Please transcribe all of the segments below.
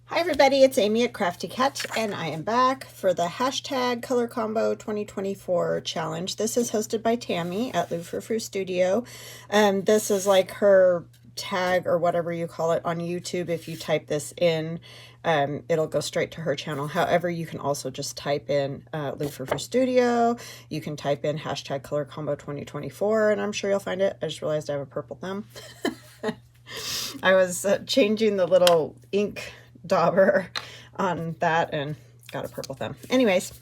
Hi everybody, it's Amy at Crafty Cat, and I am back for the hashtag Color Combo 2024 challenge. This is hosted by Tammy at Loufrou-frou Studio. This is like her tag or whatever you call it on YouTube. If you type this in, it'll go straight to her channel. However, you can also just type in Loufrou-frou Studio. You can type in hashtag Color Combo 2024, and I'm sure you'll find it. I just realized I have a purple thumb. I was changing the little ink dauber on that and got a purple thumb. Anyways,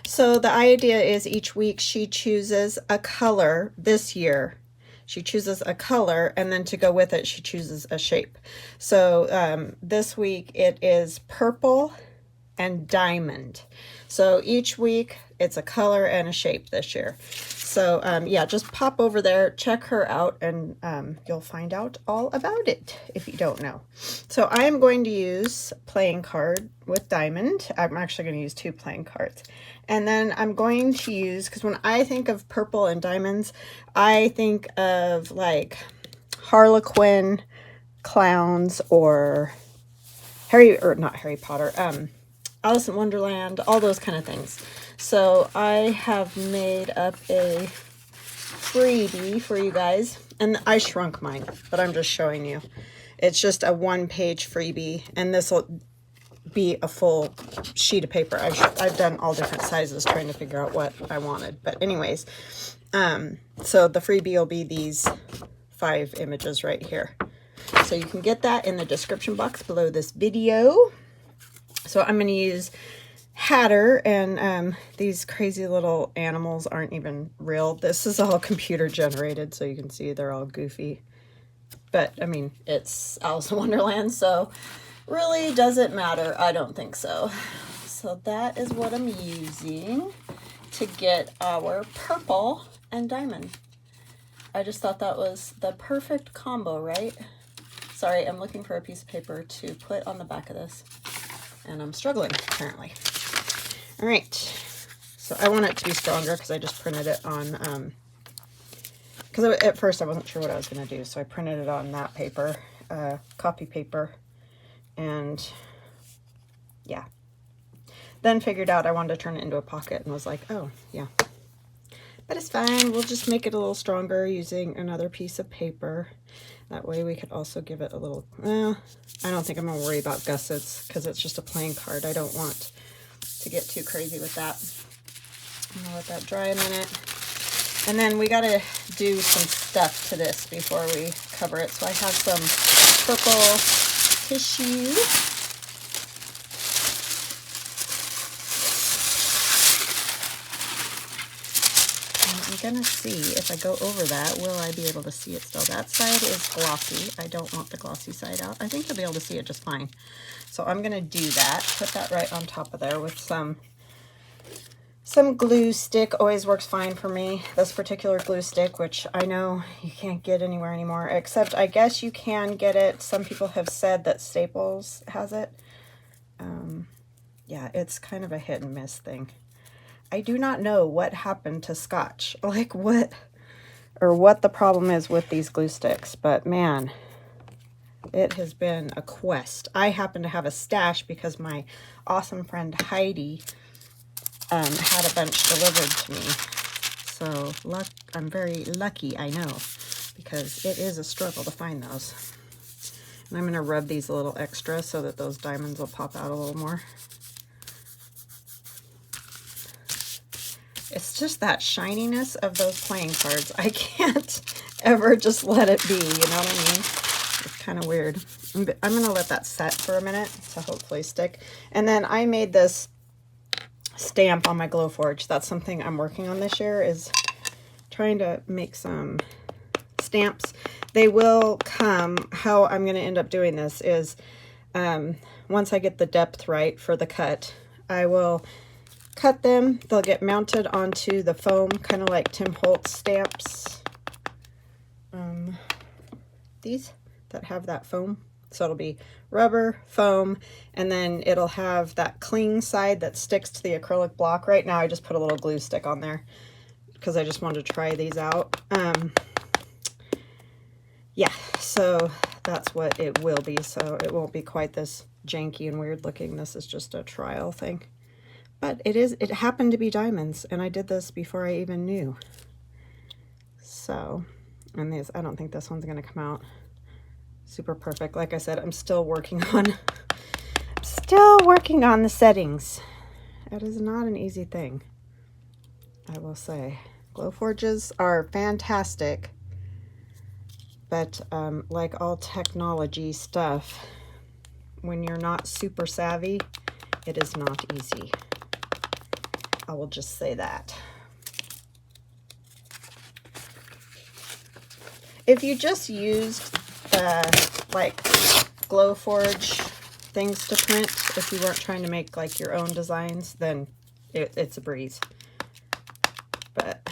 so the idea is each week she chooses a color. This year she chooses a color, and then to go with it she chooses a shape. So this week it is purple and diamond. So each week it's a color and a shape this year. So yeah, just pop over there, check her out, and you'll find out all about it if you don't know. So I am going to use playing card with diamond. I'm actually going to use 2 playing cards. And then I'm going to use, because when I think of purple and diamonds, I think of like Harlequin, clowns, or not Harry Potter, Alice in Wonderland, all those kind of things. So I have made up a freebie for you guys, and I shrunk mine, but I'm just showing you. It's just a 1-page freebie, and this will be a full sheet of paper. I've done all different sizes trying to figure out what I wanted, but anyways, so the freebie will be these 5 images right here. So you can get that in the description box below this video. So I'm going to use Hatter, and these crazy little animals aren't even real. This is all computer generated, so you can see they're all goofy. But, I mean, it's Alice in Wonderland, so really doesn't matter. I don't think so. So that is what I'm using to get our purple and diamond. I just thought that was the perfect combo, right? Sorry, I'm looking for a piece of paper to put on the back of this, and I'm struggling, apparently. All right, so I want it to be stronger because I just printed it on, because at first I wasn't sure what I was going to do, so I printed it on that paper, copy paper, and yeah. Then figured out I wanted to turn it into a pocket and was like, oh, yeah. But it's fine, we'll just make it a little stronger using another piece of paper. That way we could also give it a little, well, I don't think I'm going to worry about gussets because it's just a playing card. I don't want to get too crazy with that. I'm going to let that dry a minute. And then we got to do some stuff to this before we cover it. So I have some purple tissue. I'm going to see if I go over that, will I be able to see it still? That side is glossy. I don't want the glossy side out. I think you'll be able to see it just fine. So I'm going to do that. Put that right on top of there with some glue stick. Always works fine for me. This particular glue stick, which I know you can't get anywhere anymore, except I guess you can get it. Some people have said that Staples has it. Yeah, it's kind of a hit and miss thing. I do not know what happened to Scotch, like what the problem is with these glue sticks, but man, it has been a quest. I happen to have a stash because my awesome friend Heidi had a bunch delivered to me. So I'm very lucky, I know, because it is a struggle to find those. And I'm going to rub these a little extra so that those diamonds will pop out a little more. It's just that shininess of those playing cards. I can't ever just let it be, you know what I mean? It's kind of weird. I'm going to let that set for a minute to hopefully stick. And then I made this stamp on my Glowforge. That's something I'm working on this year, is trying to make some stamps. They will come. How I'm going to end up doing this is once I get the depth right for the cut, I will cut them. They'll get mounted onto the foam, kind of like Tim Holtz stamps. These that have that foam. So it'll be rubber, foam, and then it'll have that cling side that sticks to the acrylic block. Right now I just put a little glue stick on there because I just wanted to try these out. Yeah, so that's what it will be. So it won't be quite this janky and weird looking. This is just a trial thing. But it happened to be diamonds, and I did this before I even knew. So, and these, I don't think this one's going to come out super perfect. Like I said, I'm still working on the settings. It is not an easy thing, I will say. Glowforges are fantastic, but like all technology stuff, when you're not super savvy, it is not easy. I will just say that. If you just used like Glowforge things to print, if you weren't trying to make like your own designs, then it's a breeze. But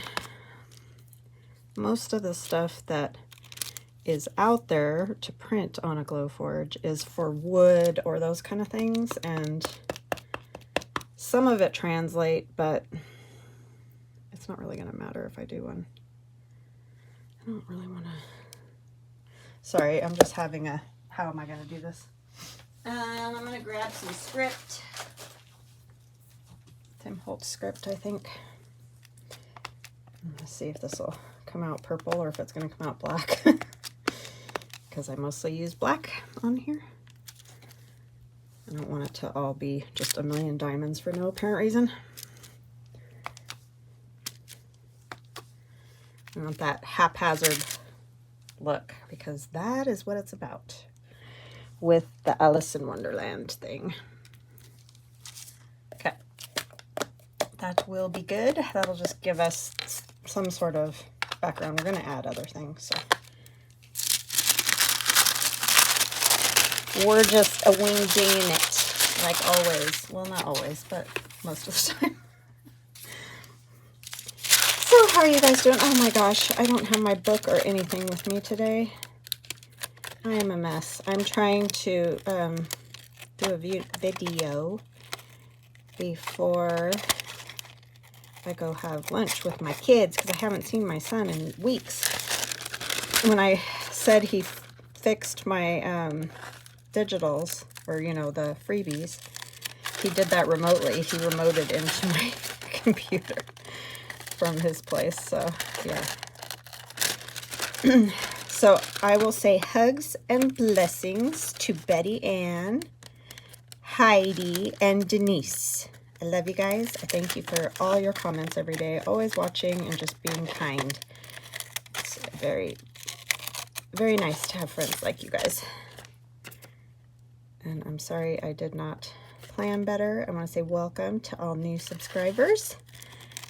most of the stuff that is out there to print on a Glowforge is for wood or those kind of things, and some of it translate, but it's not really going to matter if I do one. I don't really want to... Sorry, I'm just having a... How am I going to do this? I'm going to grab some script. Tim Holtz script, I think. Let's see if this will come out purple or if it's going to come out black. Because I mostly use black on here. I don't want it to all be just a million diamonds for no apparent reason. I want that haphazard look, because that is what it's about with the Alice in Wonderland thing. Okay, that will be good. That'll just give us some sort of background. We're going to add other things, so we're just a winging it, like always. Well, not always, but most of the time. So how are you guys doing? Oh my gosh, I don't have my book or anything with me today. I am a mess. I'm trying to do a video before I go have lunch with my kids, because I haven't seen my son in weeks. When I said he fixed my digitals, or you know, the freebies, he did that remotely. He remoted into my computer from his place, so yeah. So I will say hugs and blessings to Betty Ann, Heidi, and Denise. I love you guys. I thank you for all your comments every day, always watching and just being kind. It's very, very nice to have friends like you guys. And I'm sorry I did not plan better. I want to say welcome to all new subscribers,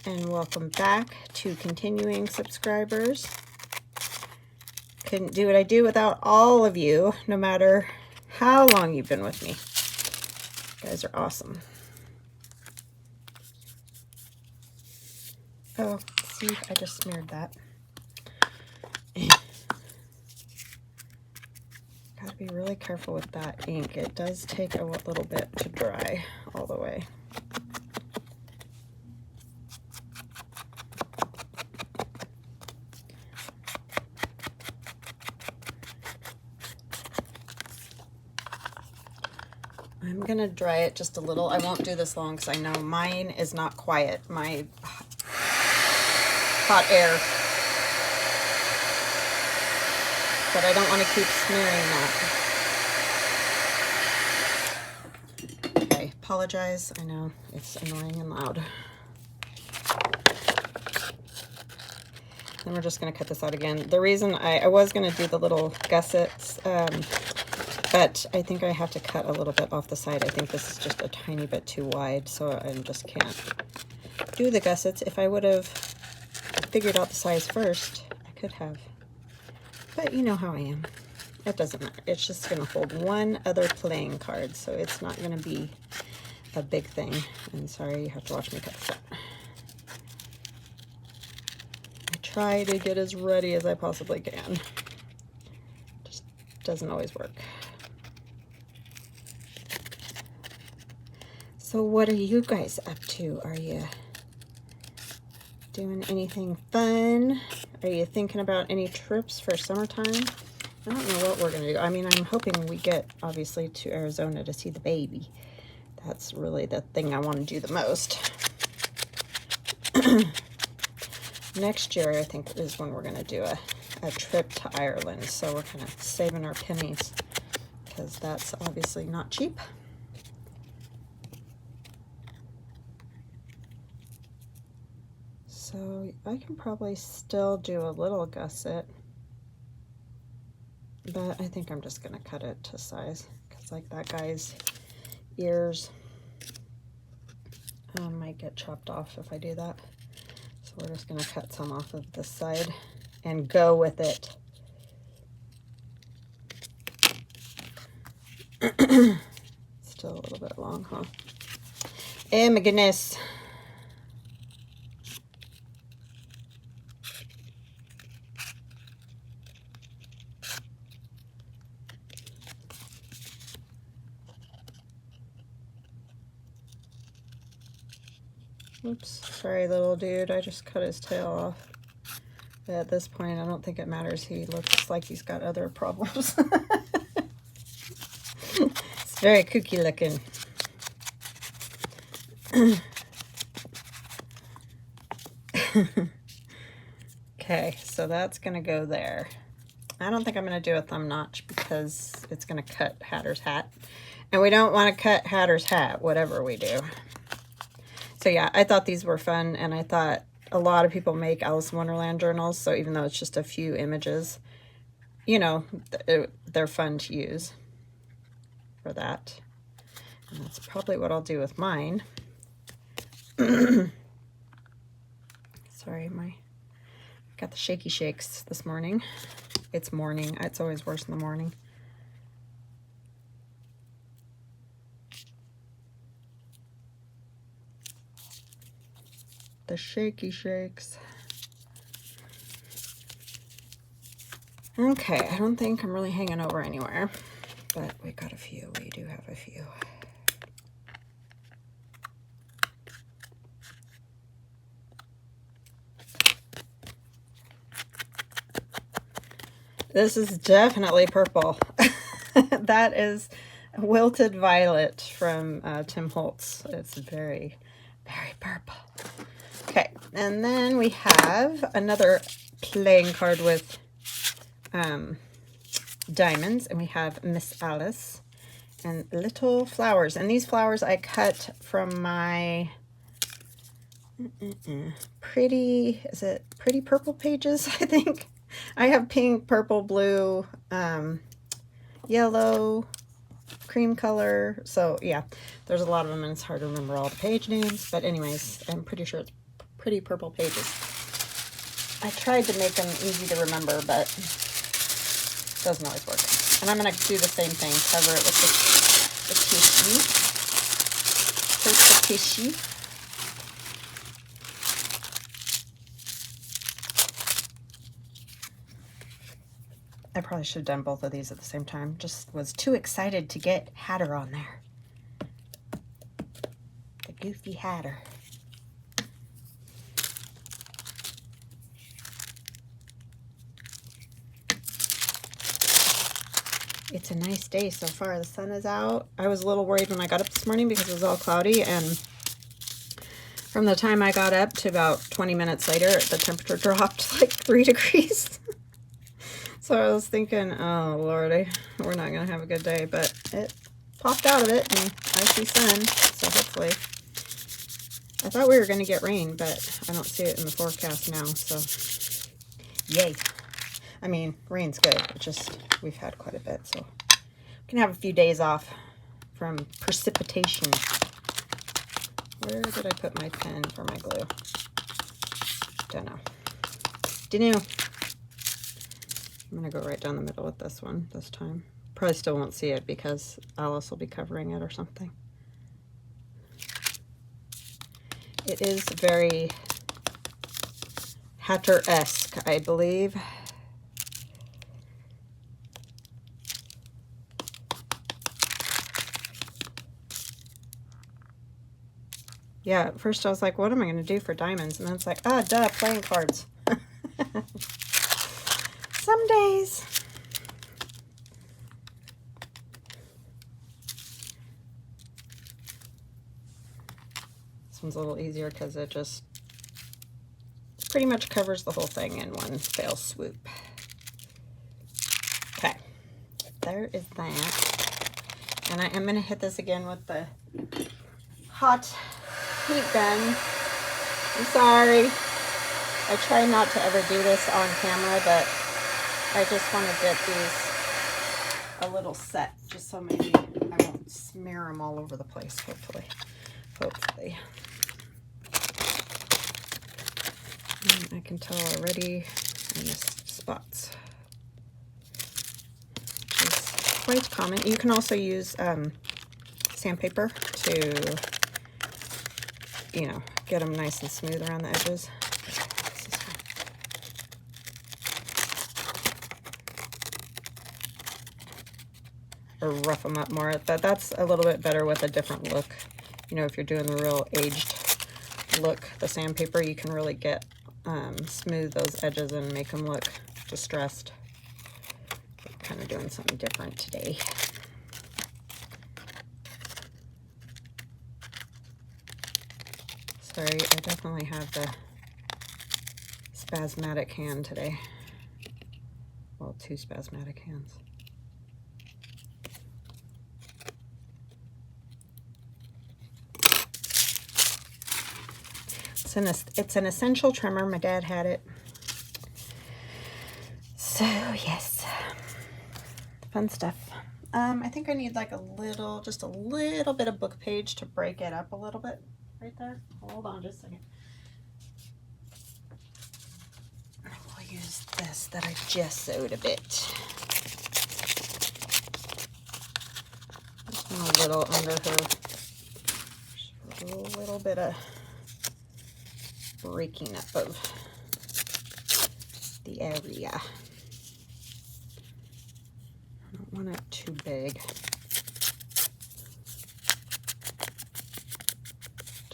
and welcome back to continuing subscribers. Couldn't do what I do without all of you, no matter how long you've been with me. You guys are awesome. Oh, see, I just smeared that. Gotta be really careful with that ink. It does take a little bit to dry all the way. I'm gonna dry it just a little. I won't do this long because I know mine is not quiet. My hot air. But I don't want to keep smearing that. Okay, apologize. I know it's annoying and loud. Then we're just going to cut this out again. The reason I was going to do the little gussets, but I think I have to cut a little bit off the side. I think this is just a tiny bit too wide, so I just can't do the gussets. If I would have figured out the size first, I could have. But you know how I am. It doesn't matter. It's just going to hold one other playing card, so it's not going to be a big thing. And sorry, you have to watch me cut this out. I try to get as ready as I possibly can. Just doesn't always work. So what are you guys up to? Are you doing anything fun? Are you thinking about any trips for summertime? I don't know what we're going to do. I mean, I'm hoping we get, obviously, to Arizona to see the baby. That's really the thing I want to do the most. Next year, I think, is when we're going to do a trip to Ireland. So we're kind of saving our pennies because that's obviously not cheap. So I can probably still do a little gusset, but I think I'm just going to cut it to size because, like, that guy's ears might get chopped off if I do that. So we're just going to cut some off of this side and go with it. Still a little bit long, huh? Oh my goodness. Oops, sorry little dude, I just cut his tail off. But at this point, I don't think it matters. He looks like he's got other problems. It's very kooky looking. Okay, so that's gonna go there. I don't think I'm gonna do a thumb notch because it's gonna cut Hatter's hat. And we don't want to cut Hatter's hat, whatever we do. So yeah, I thought these were fun, and I thought a lot of people make Alice in Wonderland journals, so even though it's just a few images, you know, they're fun to use for that. And that's probably what I'll do with mine. Sorry, I got the shaky shakes this morning. It's morning. It's always worse in the morning. The shaky shakes. Okay, I don't think I'm really hanging over anywhere, but we got a few. We do have a few. This is definitely purple. That is Wilted Violet from Tim Holtz. It's very, very purple. Okay, and then we have another playing card with diamonds, and we have Miss Alice and little flowers. And these flowers I cut from my pretty purple pages, I think. I have pink, purple, blue, yellow, cream color. So yeah, there's a lot of them, and it's hard to remember all the page names. But anyways, I'm pretty sure it's pretty purple pages. I tried to make them easy to remember, but it doesn't always work. And I'm going to do the same thing, cover it with the tissue. Take the tissue. I probably should have done both of these at the same time. Just was too excited to get Hatter on there. The goofy Hatter. It's a nice day so far. The sun is out. I was a little worried when I got up this morning because it was all cloudy, and from the time I got up to about 20 minutes later, the temperature dropped like 3 degrees. So I was thinking, oh lordy, we're not gonna have a good day, but it popped out of it and I see sun, so hopefully. I thought we were gonna get rain, but I don't see it in the forecast now, so yay. I mean, rain's good, it's just we've had quite a bit, so we can have a few days off from precipitation. Where did I put my pen for my glue? Don't know. I'm gonna go right down the middle with this one this time. Probably still won't see it because Alice will be covering it or something. It is very Hatter-esque, I believe. Yeah, at first I was like, what am I going to do for diamonds? And then it's like, ah, duh, playing cards. Some days. This one's a little easier because it just pretty much covers the whole thing in one fell swoop. Okay, there is that. And I am going to hit this again with the hot heat gun. I'm sorry. I try not to ever do this on camera, but I just want to get these a little set, just so maybe I won't smear them all over the place, hopefully. Hopefully. And I can tell already I missed spots, which is quite common. You can also use sandpaper to, you know, get them nice and smooth around the edges. Or rough them up more, but that's a little bit better with a different look. You know, if you're doing the real aged look, the sandpaper, you can really get smooth those edges and make them look distressed. I'm kind of doing something different today. Sorry, I definitely have the spasmodic hand today. Well, two spasmodic hands. It's an essential trimmer. My dad had it. So, yes. Fun stuff. I think I need like just a little bit of book page to break it up a little bit right there. Hold on just a second. I will use this that I just sewed a bit. Just a little under her. Just a little bit of breaking up of the area. I don't want it too big.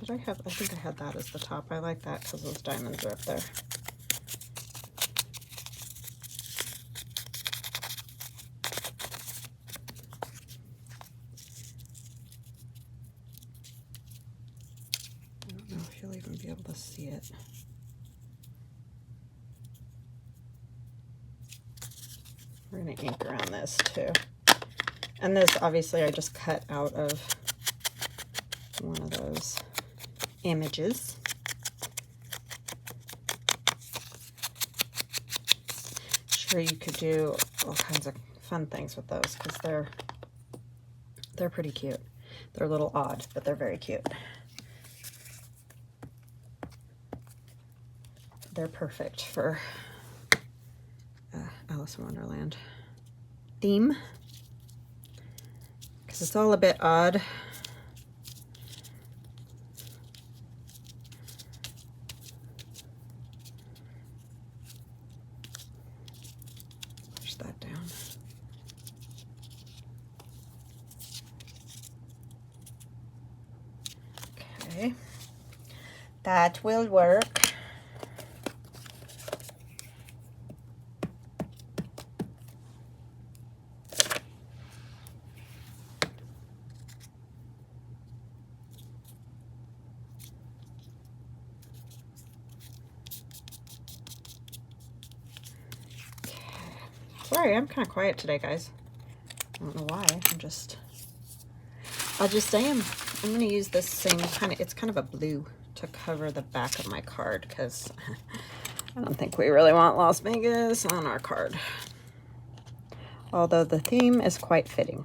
I think I had that as the top. I like that because those diamonds are up there. I don't know if you'll even be able to see it. We're going to ink around this too. And this, obviously, I just cut out of one of those images. Sure, you could do all kinds of fun things with those because they're pretty cute. They're a little odd, but they're very cute. They're perfect for Alice in Wonderland theme because it's all a bit odd. Push that down. Okay, that will work. Sorry, I'm kind of quiet today, guys. I don't know why. I'll just say I'm going to use this same it's kind of a blue to cover the back of my card because I don't think we really want Las Vegas on our card. Although the theme is quite fitting.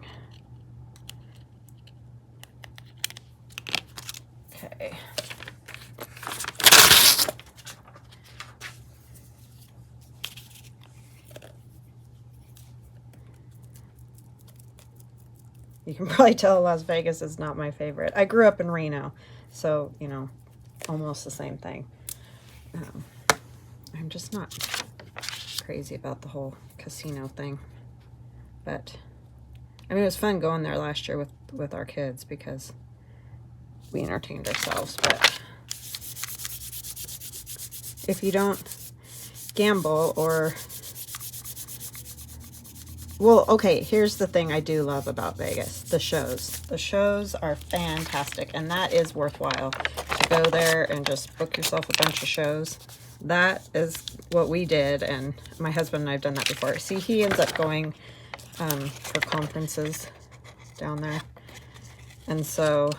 Okay. You can probably tell Las Vegas is not my favorite. I grew up in Reno, so, you know, almost the same thing. I'm just not crazy about the whole casino thing. But, I mean, it was fun going there last year with our kids because we entertained ourselves. But if you don't gamble or... Well, okay, here's the thing I do love about Vegas, the shows. The shows are fantastic, and that is worthwhile to go there and just book yourself a bunch of shows. That is what we did, and my husband and I have done that before. See, he ends up going for conferences down there, and so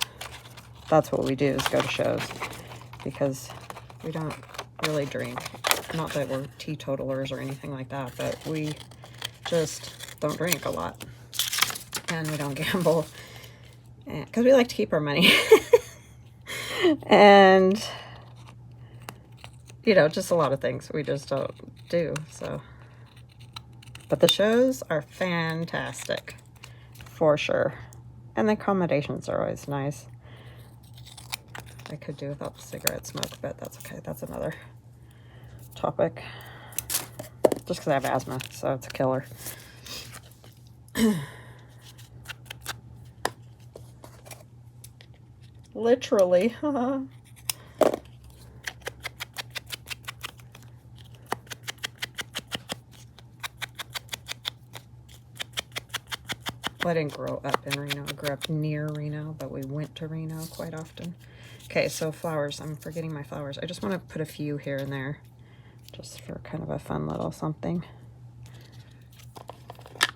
that's what we do, is go to shows, because we don't really drink. Not that we're teetotalers or anything like that, but we just don't drink a lot, and we don't gamble, because we like to keep our money. And, you know, just a lot of things we just don't do, so. But the shows are fantastic, for sure. And the accommodations are always nice. I could do without the cigarette smoke, but that's okay. That's another topic. Just because I have asthma, so it's a killer. Literally. Well, I didn't grow up in Reno. I grew up near Reno, but we went to Reno quite often. Okay, so flowers. I'm forgetting my flowers. I just want to put a few here and there, just for kind of a fun little something.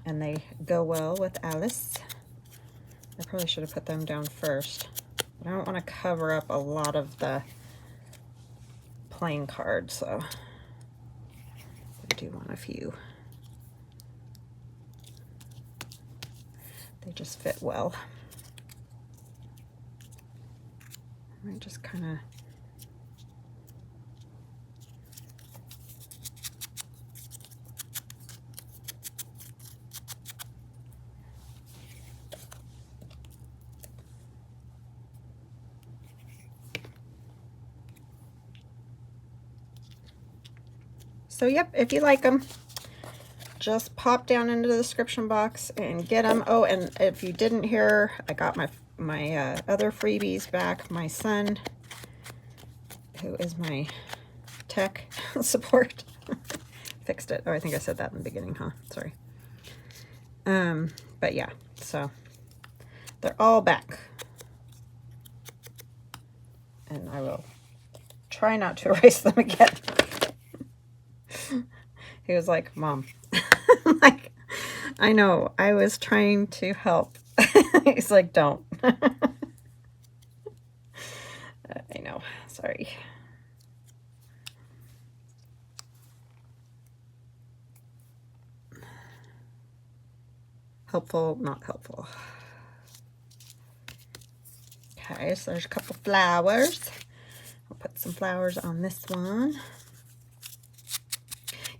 And they go well with Alice. I probably should have put them down first. But I don't want to cover up a lot of the playing cards, so I do want a few. They just fit well. I might just kind of so yep, if you like them, just pop down into the description box and get them. Oh, and if you didn't hear, I got my other freebies back. My son, who is my tech support, fixed it. Oh, I think I said that in the beginning, huh? Sorry. But yeah, so they're all back. And I will try not to erase them again. He was like, Mom. Like, I know, I was trying to help. He's like, don't. I know, sorry. Helpful, not helpful. Okay, so there's a couple flowers. I'll put some flowers on this one.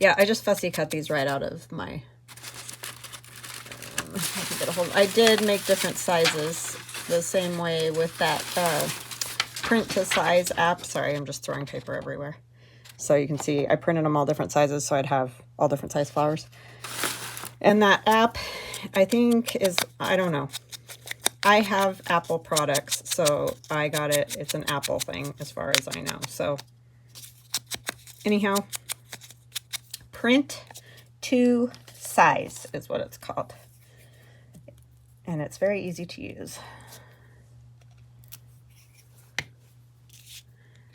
Yeah, I just fussy cut these right out of my, I did make different sizes the same way with that print to size app. Sorry, I'm just throwing paper everywhere. So you can see I printed them all different sizes so I'd have all different size flowers. And that app, I think is, I don't know. I have Apple products, so I got it. It's an Apple thing as far as I know. So anyhow, print to size is what it's called. And it's very easy to use.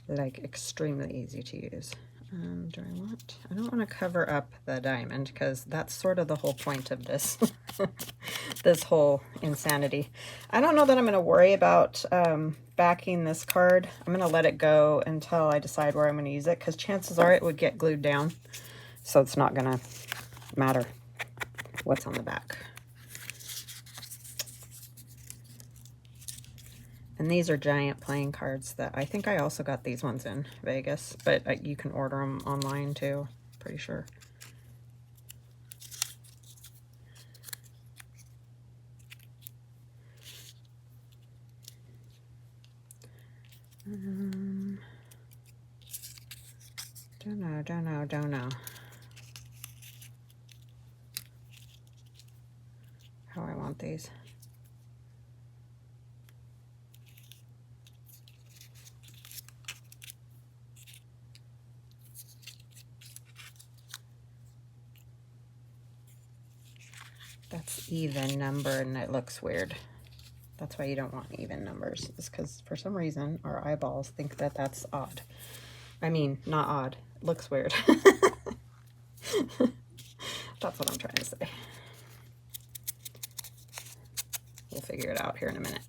Like, extremely easy to use. I don't want to cover up the diamond, because that's sort of the whole point of this, this whole insanity. I don't know that I'm going to worry about backing this card. I'm going to let it go until I decide where I'm going to use it, because chances are it would get glued down. So it's not going to matter what's on the back. And these are giant playing cards that I think I also got these ones in Vegas, but you can order them online too, pretty sure. Don't know. How I want these. That's even number and it looks weird. That's why you don't want even numbers. It's because for some reason our eyeballs think that that's odd. I mean, not odd. It looks weird. That's what I'm trying to say. We'll figure it out here in a minute.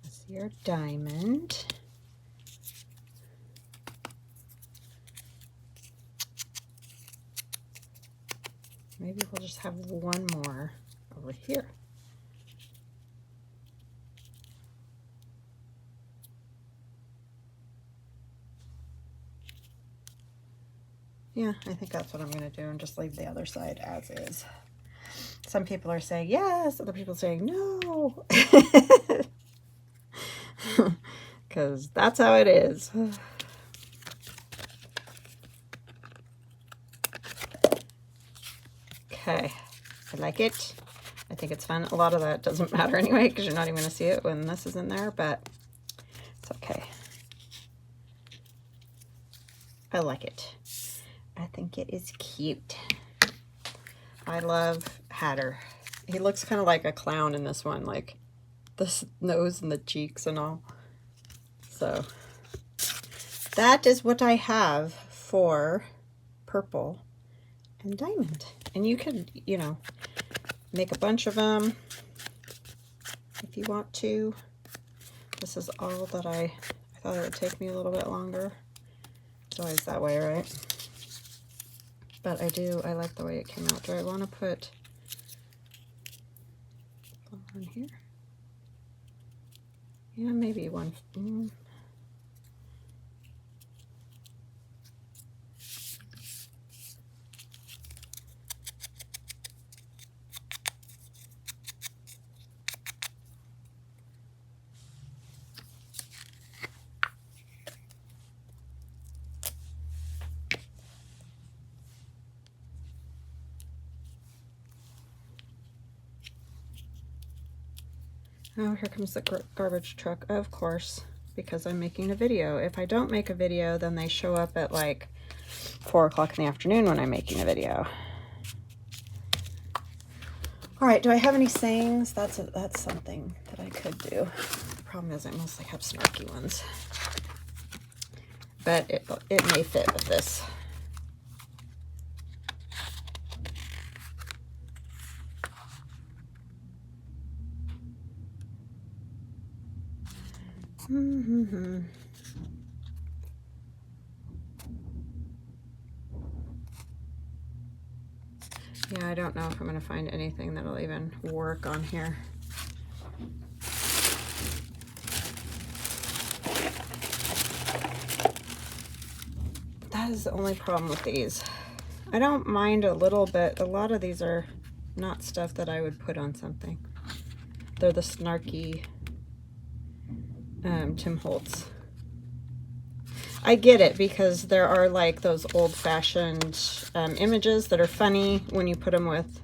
This is your diamond. Maybe we'll just have one more over here. Yeah, I think that's what I'm going to do, and just leave the other side as is. Some people are saying yes, other people are saying no. Because that's how it is. Okay, I like it. I think it's fun. A lot of that doesn't matter anyway, because you're not even going to see it when this is in there, but it's okay. I like it. I think it is cute. I love Hatter. He looks kind of like a clown in this one, like the nose and the cheeks and all. So that is what I have for purple and diamond. And you can, you know, make a bunch of them if you want to. This is all that I thought it would take me a little bit longer. It's always that way, right? But I like the way it came out. Do I want to put on here? Yeah, maybe one. Oh, here comes the garbage truck, of course, because I'm making a video. If I don't make a video, then they show up at like 4 o'clock in the afternoon when I'm making a video. All right, do I have any sayings? That's something that I could do. The problem is I mostly have snarky ones, but it may fit with this. Yeah, I don't know if I'm going to find anything that'll even work on here. That is the only problem with these. I don't mind a little bit. A lot of these are not stuff that I would put on something. They're the snarky Tim Holtz. I get it, because there are like those old-fashioned images that are funny when you put them with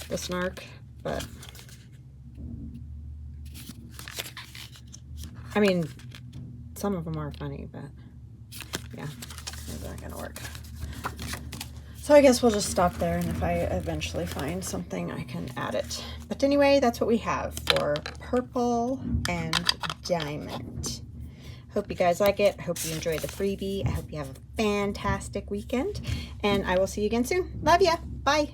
the snark, but I mean, some of them are funny, but yeah, those aren't gonna work. So I guess we'll just stop there, and if I eventually find something, I can add it. But anyway, that's what we have for purple and diamond. Hope you guys like it. I hope you enjoy the freebie. I hope you have a fantastic weekend, and I will see you again soon. Love ya. Bye.